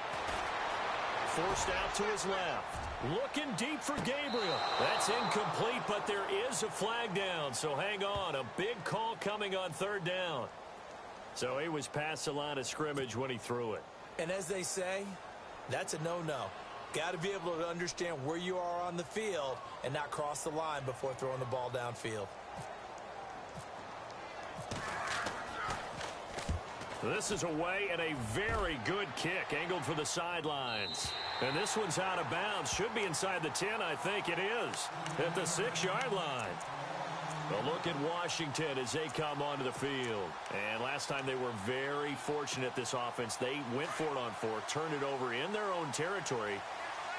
[SPEAKER 4] Forced out to his left. Looking deep for Gabriel. That's incomplete, but there is a flag down, so hang on. A big call coming on 3rd down. So he was past the line of scrimmage when he threw it.
[SPEAKER 5] And as they say, that's a no-no. Got to be able to understand where you are on the field and not cross the line before throwing the ball downfield.
[SPEAKER 4] This is away and a very good kick angled for the sidelines. And this one's out of bounds. Should be inside the 10, I think it is. At the 6-yard line. A look at Washington as they come onto the field. And last time they were very fortunate, this offense. They went for it on 4th, turned it over in their own territory,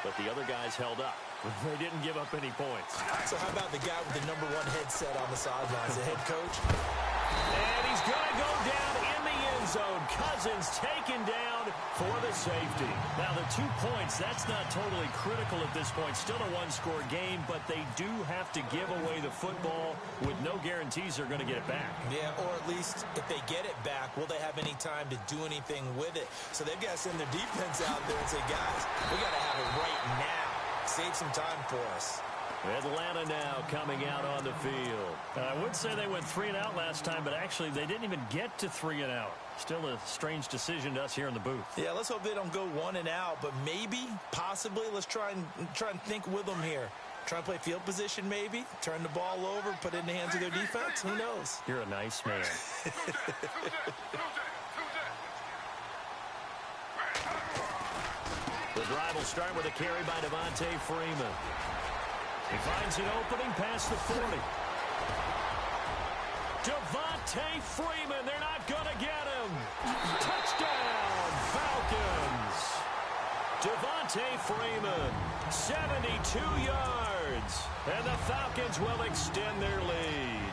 [SPEAKER 4] but the other guys held up. They didn't give up any points.
[SPEAKER 5] So how about the guy with the #1 headset on the sidelines, the head coach?
[SPEAKER 4] And he's going to go down in the end zone. Cousins taken down for the safety. Now, the 2 points, that's not totally critical at this point. Still a 1-score game, but they do have to give away the football with no guarantees they're going to get it back.
[SPEAKER 5] Yeah, or at least if they get it back, will they have any time to do anything with it? So they've got to send their defense out there and say, guys, we got to have it right now. Save some time for us.
[SPEAKER 4] Atlanta now coming out on the field. I would say they went 3 and out last time, but actually they didn't even get to 3 and out. Still a strange decision to us here in the booth.
[SPEAKER 5] Yeah, let's hope they don't go 1 and out, but maybe, possibly, let's try and think with them here. Try and play field position maybe, turn the ball over, put it in the hands of their defense. Who knows?
[SPEAKER 4] You're a nice man. The drive will start with a carry by Devontae Freeman. He finds an opening past the 40. Devontae Freeman, they're not going to get him. Touchdown, Falcons. Devontae Freeman, 72 yards. And the Falcons will extend their lead.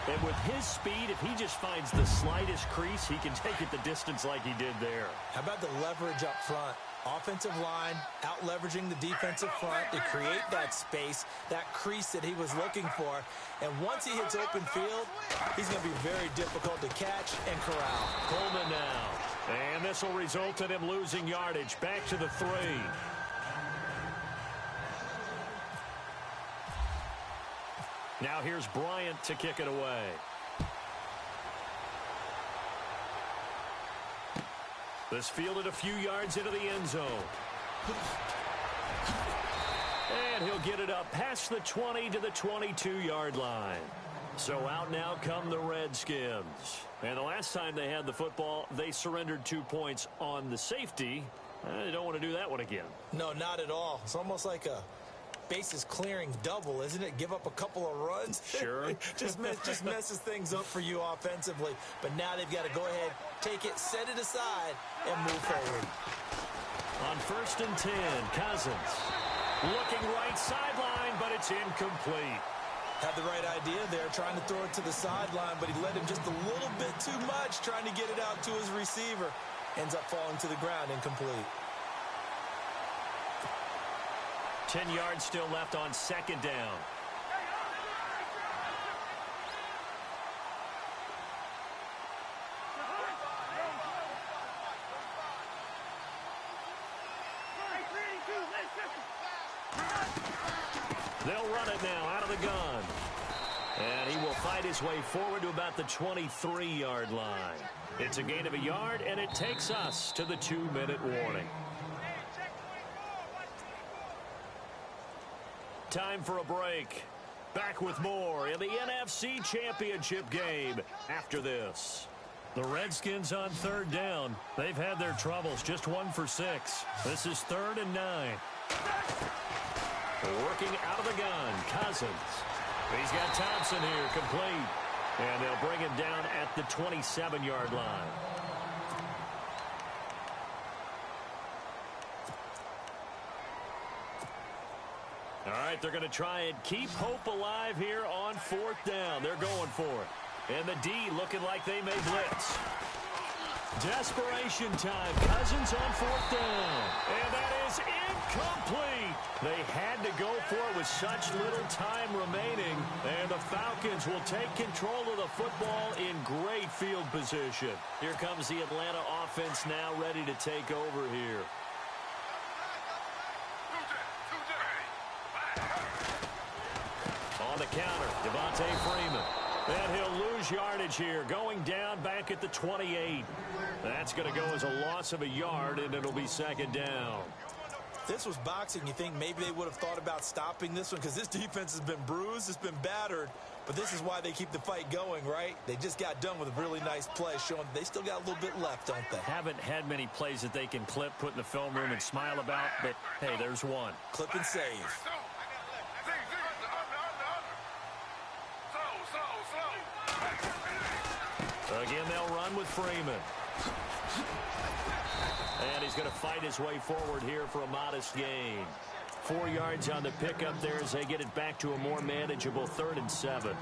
[SPEAKER 4] And with his speed, if he just finds the slightest crease, he can take it the distance like he did there.
[SPEAKER 5] How about the leverage up front? Offensive line out-leveraging the defensive front to create that space, that crease that he was looking for. And once he hits open field, he's going to be very difficult to catch and corral.
[SPEAKER 4] Coleman now. And this will result in him losing yardage. Back to the 3. Now here's Bryant to kick it away. This fielded a few yards into the end zone. And he'll get it up past the 20 to the 22-yard line. So out now come the Redskins. And the last time they had the football, they surrendered 2 points on the safety. They don't want to do that one again.
[SPEAKER 5] No, not at all. It's almost like a bases clearing double, isn't it? Give up a couple of runs.
[SPEAKER 4] Sure.
[SPEAKER 5] just messes things up for you offensively. But now they've got to go ahead, take it, set it aside, and move forward.
[SPEAKER 4] On 1st and 10, Cousins. Looking right sideline, but it's incomplete.
[SPEAKER 5] Had the right idea there, trying to throw it to the sideline, but he led him just a little bit too much, trying to get it out to his receiver. Ends up falling to the ground, incomplete.
[SPEAKER 4] 10 yards still left on 2nd down. They'll run it now out of the gun. And he will fight his way forward to about the 23-yard line. It's a gain of a yard, and it takes us to the 2-minute warning. Time for a break. Back with more in the NFC Championship game after this. The Redskins on 3rd down. They've had their troubles, just 1 for 6. This is 3rd and 9. Working out of the gun, Cousins. He's got Thompson here, complete. And they'll bring him down at the 27-yard line. All right, they're going to try and keep hope alive here on 4th down. They're going for it. And the D looking like they may blitz. Desperation time. Cousins on 4th down. And that is incomplete. They had to go for it with such little time remaining. And the Falcons will take control of the football in great field position. Here comes the Atlanta offense now ready to take over here. On the counter, Devontae Freeman. And he'll lose yardage here, going down back at the 28. That's going to go as a loss of a yard, and it'll be 2nd down.
[SPEAKER 5] If this was boxing, you think maybe they would have thought about stopping this one, because this defense has been bruised, it's been battered, but this is why they keep the fight going, right? They just got done with a really nice play, showing they still got a little bit left, don't they?
[SPEAKER 4] Haven't had many plays that they can clip, put in the film room, and smile about, but, hey, there's one.
[SPEAKER 5] Clip and save.
[SPEAKER 4] Again, they'll run with Freeman. And he's going to fight his way forward here for a modest gain. 4 yards on the pickup there as they get it back to a more manageable 3rd and 7.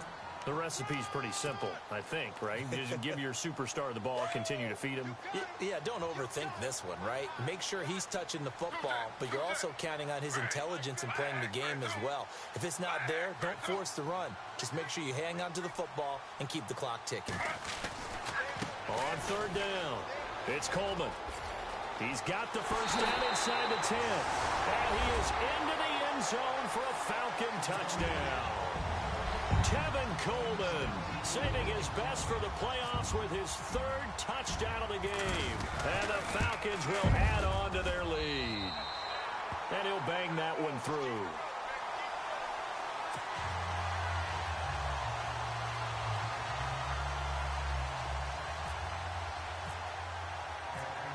[SPEAKER 4] The recipe's pretty simple, I think, right? Just give your superstar the ball, continue to feed him.
[SPEAKER 5] Yeah, don't overthink this one, right? Make sure he's touching the football, but you're also counting on his intelligence in playing the game as well. If it's not there, don't force the run. Just make sure you hang on to the football and keep the clock ticking.
[SPEAKER 4] On 3rd down, it's Coleman. He's got the first down inside the 10. And he is into the end zone for a Falcon touchdown. Tevin Coleman saving his best for the playoffs with his 3rd touchdown of the game. And the Falcons will add on to their lead. And he'll bang that one through.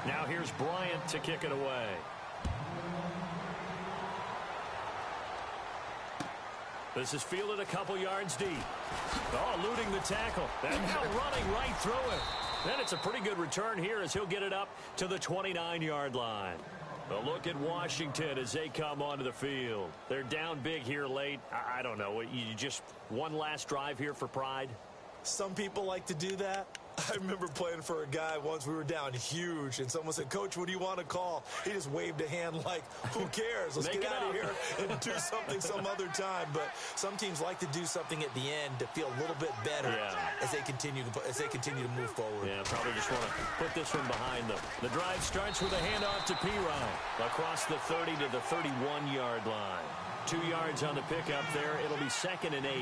[SPEAKER 4] Now here's Bryant to kick it away. This is fielded a couple yards deep. Oh, eluding the tackle. And now running right through it. Then it's a pretty good return here as he'll get it up to the 29-yard line. A look at Washington as they come onto the field. They're down big here late. I don't know. You just one last drive here for pride?
[SPEAKER 5] Some people like to do that. I remember playing for a guy once. We were down huge, and someone said, "Coach, what do you want to call?" He just waved a hand like, who cares? Let's get out of here and do something some other time. But some teams like to do something at the end to feel a little bit better as they continue to move forward.
[SPEAKER 4] Yeah, probably just want to put this one behind them. The drive starts with a handoff to P-Ryan across the 30 to the 31-yard line. 2 yards on the pickup there. It'll be 2nd and 8.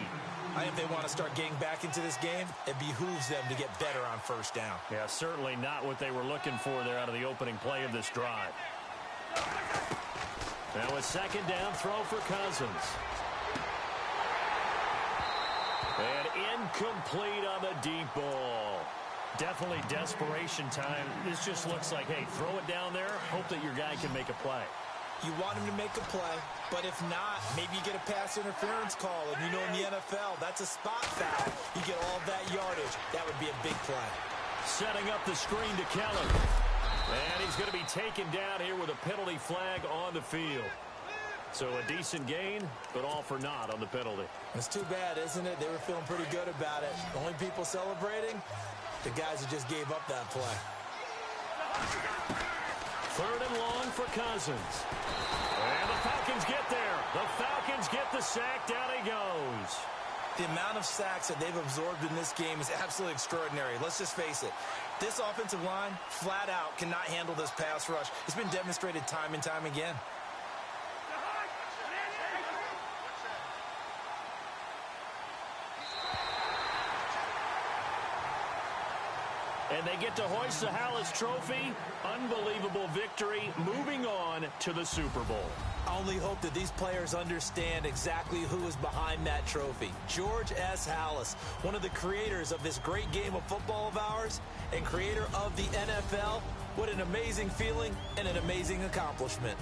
[SPEAKER 5] I think if they want to start getting back into this game, it behooves them to get better on first down.
[SPEAKER 4] Yeah, certainly not what they were looking for there out of the opening play of this drive. Now a 2nd down throw for Cousins. And incomplete on the deep ball. Definitely desperation time. This just looks like, hey, throw it down there, hope that your guy can make a play.
[SPEAKER 5] You want him to make a play, but if not, maybe you get a pass interference call. And you know in the NFL, that's a spot foul. You get all that yardage. That would be a big play.
[SPEAKER 4] Setting up the screen to Keller. And he's going to be taken down here with a penalty flag on the field. So a decent gain, but all for naught on the penalty.
[SPEAKER 5] It's too bad, isn't it? They were feeling pretty good about it. The only people celebrating, the guys who just gave up that play.
[SPEAKER 4] 3rd and long for Cousins. And the Falcons get there. The Falcons get the sack. Down he goes.
[SPEAKER 5] The amount of sacks that they've absorbed in this game is absolutely extraordinary. Let's just face it. This offensive line, flat out, cannot handle this pass rush. It's been demonstrated time and time again.
[SPEAKER 4] And they get to hoist the Hallis Trophy. Unbelievable victory. Moving on to the Super Bowl.
[SPEAKER 5] I only hope that these players understand exactly who is behind that trophy. George S. Hallis, one of the creators of this great game of football of ours and creator of the NFL. What an amazing feeling and an amazing accomplishment.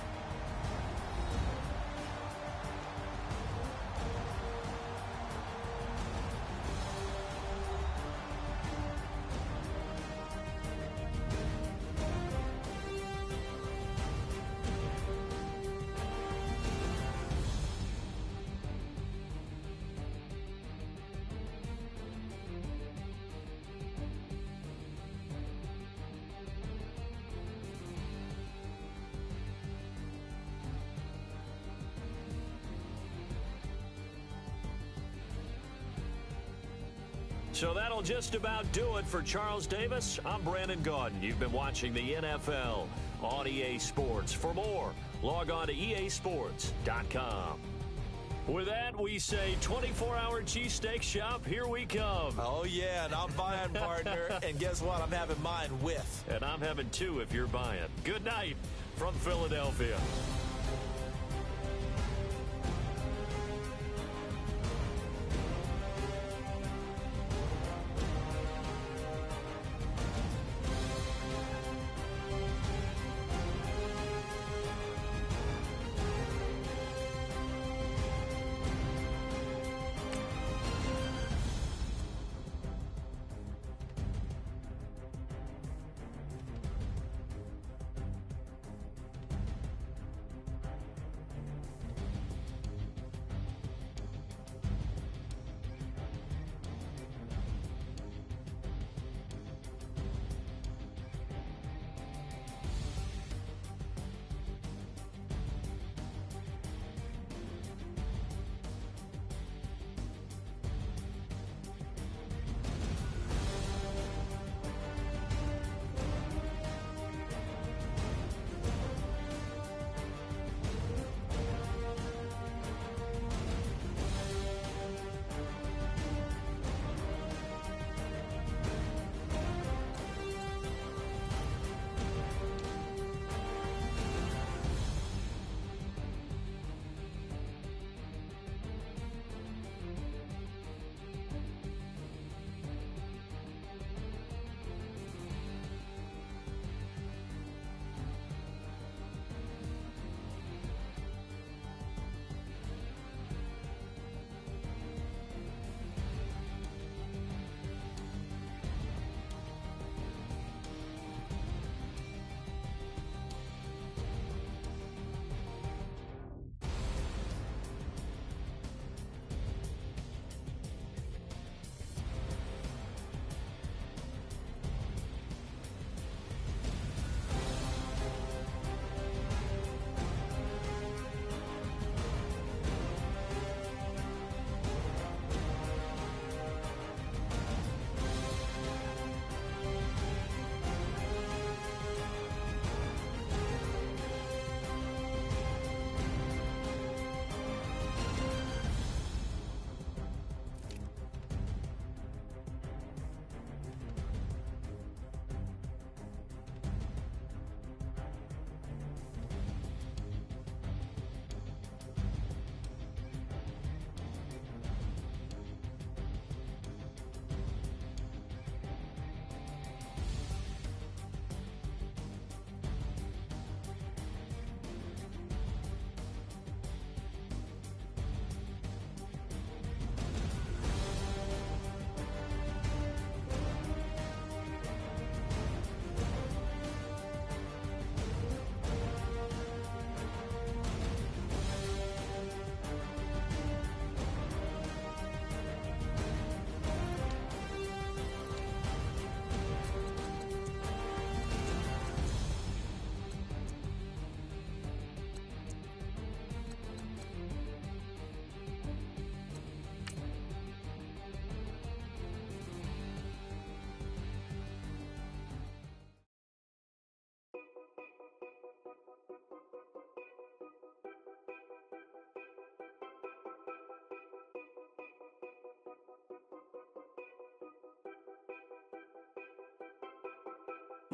[SPEAKER 4] So that'll just about do it for Charles Davis. I'm Brandon Gaudin. You've been watching the NFL on EA Sports. For more, log on to easports.com. With that, we say 24-hour cheesesteak shop, here we come.
[SPEAKER 5] Oh, yeah, and I'm buying, partner. And guess what? I'm having mine with.
[SPEAKER 4] And I'm having two if you're buying. Good night from Philadelphia.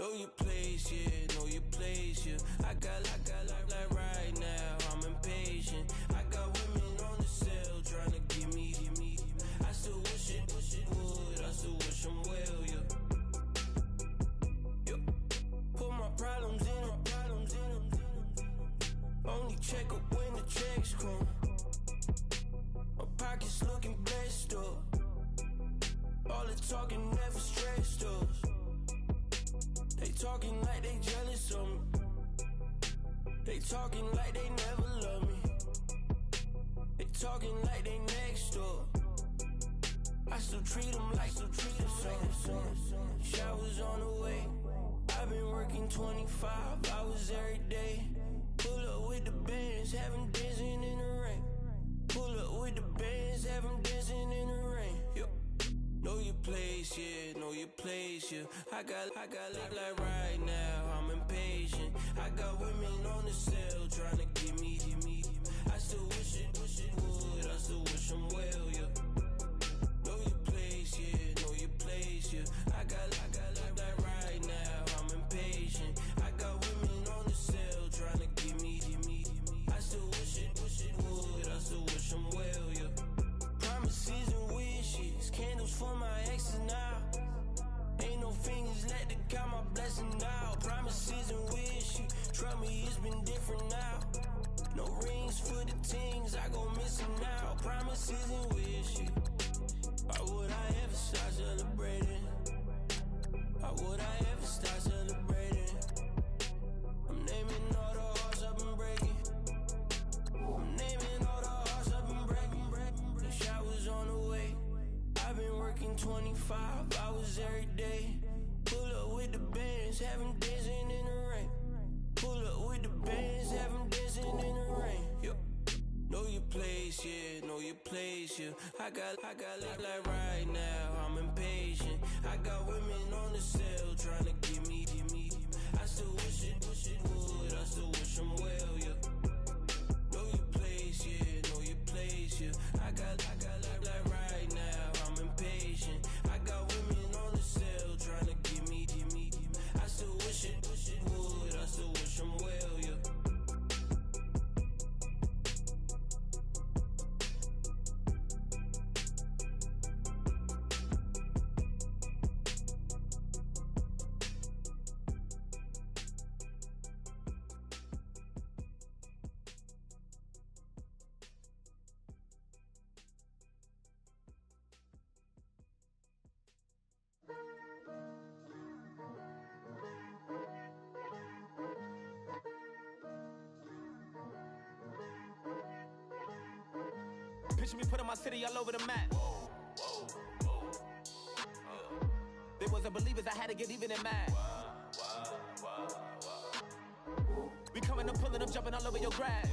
[SPEAKER 2] Know your place, yeah, know your place, yeah. I got like right now, I'm impatient. I got women on the cell trying to give me. I still wish it would, I still wish them well, yeah. Put my problems in. Only check up when the checks come. My pockets looking blessed up. All the talking never stressed us. They talking like they jealous of me. They talking like they never love me. They talking like they next door. I still treat them like something. Showers on the way. I've been working 25 hours every day. Pull up with the bands, have them dancing in the rain. Pull up with the bands, have them dancing in the rain. Yo. Know your place, yeah, know your place, yeah. I got like right now, I'm impatient. I got women on the cell trying to give me. I still wish it would, I still wish them well, yeah. Know your place, yeah, know your place, yeah. I got like right now, I'm impatient. I got women on the cell trying to give me. I still wish it would, I still wish them well, yeah. Promises and wishes, candles for my exes now. Ain't no fingers let to count my blessing now. Promises and wishes, trust me, it's been different now. No rings for the things, I gon' miss them now. Promises and wishes, why would I ever start celebrating? Why would I ever start celebrating? I'm naming all the hearts I've been breaking. I'm naming all the hearts I've been breaking. The showers on the way. I've been working 25 hours every day. Pull up with the bands, have them dancing in the rain. Pull up with the bands, have them dancing in the rain. Yo. Know your place, yeah, know your place, yeah. I got like right now, I'm impatient. I got women on the cell trying to give me. I still wish it would, I still wish them well, yeah. Know your place, yeah, know your place, yeah. I got like right now, I'm impatient. I got women on the cell trying to give me. I still wish it would, I still wish them well, yeah.
[SPEAKER 6] Picture me putting my city all over the map. They wasn't believers, I had to get even and mad. We coming up, pulling up, jumping all over your grass.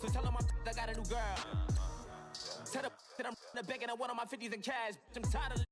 [SPEAKER 6] So tell them I got a new girl. Tell them that I'm begging on one of my 50s in cash. I'm tired of